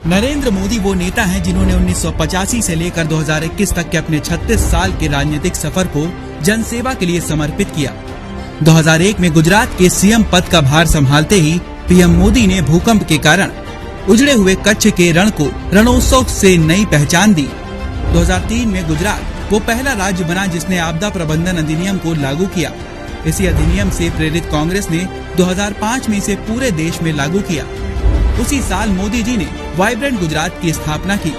नरेंद्र मोदी वो नेता हैं जिन्होंने 1985 से लेकर 2021 तक के अपने 36 साल के राजनीतिक सफर को जनसेवा के लिए समर्पित किया। 2001 में गुजरात के सीएम पद का भार संभालते ही पीएम मोदी ने भूकंप के कारण उजड़े हुए कच्छ के रण को रणोत्सव से नई पहचान दी। 2003 में गुजरात वो पहला राज्य बना जिसने आपदा प्रबंधन अधिनियम को लागू किया। इसी अधिनियम से प्रेरित कांग्रेस ने 2005 में इसे पूरे देश में लागू किया। उसी साल मोदी जी ने वाइब्रेंट गुजरात की स्थापना की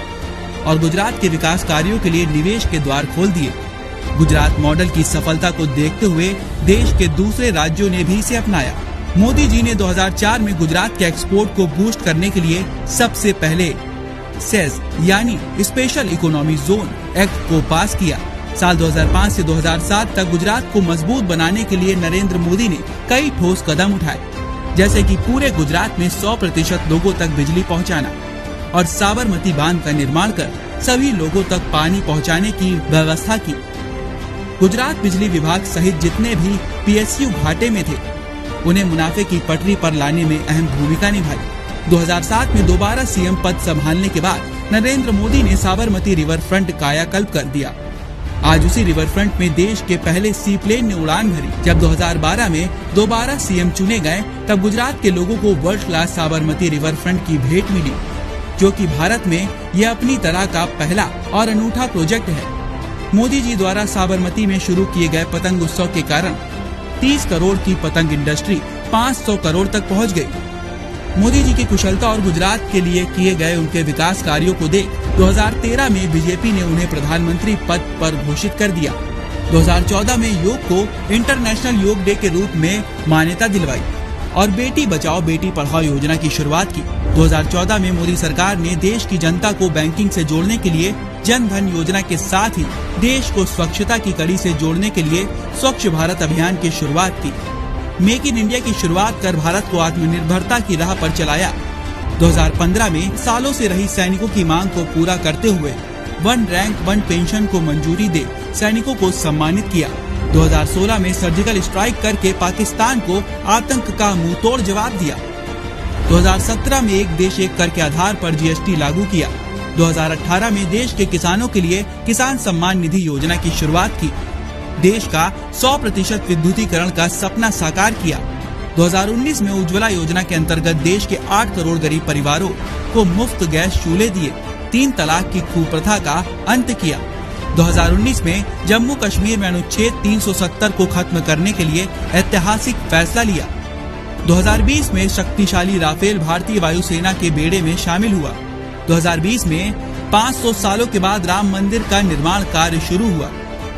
और गुजरात के विकास कार्यों के लिए निवेश के द्वार खोल दिए। गुजरात मॉडल की सफलता को देखते हुए देश के दूसरे राज्यों ने भी इसे अपनाया। मोदी जी ने 2004 में गुजरात के एक्सपोर्ट को बूस्ट करने के लिए सबसे पहले सेज यानी स्पेशल इकोनॉमी जोन एक्ट को पास किया। साल 2005 से 2007 तक गुजरात को मजबूत बनाने के लिए नरेंद्र मोदी ने कई ठोस कदम उठाए, जैसे कि पूरे गुजरात में 100% लोगों तक बिजली पहुंचाना और साबरमती बांध का निर्माण कर सभी लोगों तक पानी पहुंचाने की व्यवस्था की। गुजरात बिजली विभाग सहित जितने भी पीएसयू घाटे में थे उन्हें मुनाफे की पटरी पर लाने में अहम भूमिका निभाई। 2007 में दोबारा सीएम पद संभालने के बाद नरेंद्र मोदी ने साबरमती रिवर फ्रंट कायाकल्प कर दिया। आज उसी रिवर फ्रंट में देश के पहले सी प्लेन ने उड़ान भरी। जब 2012 में दोबारा सीएम चुने गए तब गुजरात के लोगों को world class Sabarmati river front की भेंट मिली, जो कि भारत में यह अपनी तरह का पहला और अनूठा प्रोजेक्ट है। मोदी जी द्वारा साबरमती में शुरू किए गए पतंग उत्सव के कारण 30 करोड़ की पतंग इंडस्ट्री 500 करोड़ तक पहुंच गई। मोदी जी की कुशलता और गुजरात के लिए किए गए उनके विकास कार्यों को देख 2013 में बीजेपी ने उन्हें प्रधानमंत्री पद पर घोषित कर दिया। 2014 में योग को इंटरनेशनल योग डे के रूप में मान्यता दिलवाई और बेटी बचाओ बेटी पढ़ाओ योजना की शुरुआत की। 2014 में मोदी सरकार ने देश की जनता को बैंकिंग से जोड़ने के लिए जन धन योजना के साथ ही देश को स्वच्छता की कड़ी से जोड़ने के लिए स्वच्छ भारत अभियान की शुरुआत की। मेक इन इंडिया की शुरुआत कर भारत को आत्मनिर्भरता की राह पर चलाया। 2015 में सालों से रही सैनिकों की मांग को पूरा करते हुए 1 रैंक 1 पेंशन को मंजूरी दे सैनिकों को सम्मानित किया। 2016 में सर्जिकल स्ट्राइक करके पाकिस्तान को आतंक का मुंहतोड़ जवाब दिया। 2017 में एक देश एक कर के आधार पर जीएसटी लागू किया। 2018 में देश के किसानों के लिए किसान सम्मान निधि योजना की शुरुआत की। देश का 100% विद्युतीकरण का सपना साकार किया। 2019 में उज्ज्वला योजना के अंतर्गत देश के 8 करोड़ गरीब परिवारों को मुफ्त गैस चूल्हे दिए। 3 तलाक की कुप्रथा का अंत किया। 2019 में जम्मू कश्मीर में अनुच्छेद 370 को खत्म करने के लिए ऐतिहासिक फैसला लिया। 2020 में शक्तिशाली राफेल भारतीय वायुसेना के बेड़े में शामिल हुआ। 2020 में 500 सालों के बाद राम मंदिर का निर्माण कार्य शुरू हुआ।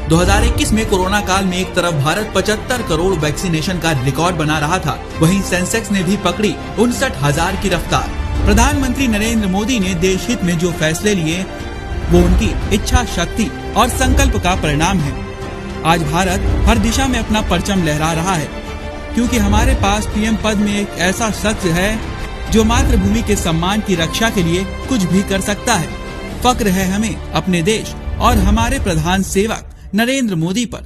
2021 में कोरोना काल में एक तरफ भारत 75 करोड़ वैक्सीनेशन का रिकॉर्ड बना रहा था, वहीं सेंसेक्स ने भी पकड़ी 59,000 की रफ्तार। प्रधानमंत्री नरेंद्र मोदी ने देश हित में जो फैसले लिए वो उनकी इच्छा शक्ति और संकल्प का परिणाम है। आज भारत हर दिशा में अपना परचम लहरा रहा है, क्योंकि हमारे पास पीएम पद में एक ऐसा शख्स है जो मातृभूमि के सम्मान की रक्षा के लिए कुछ भी कर सकता है। फक्र है हमें अपने देश और हमारे प्रधान सेवक नरेंद्र मोदी पर।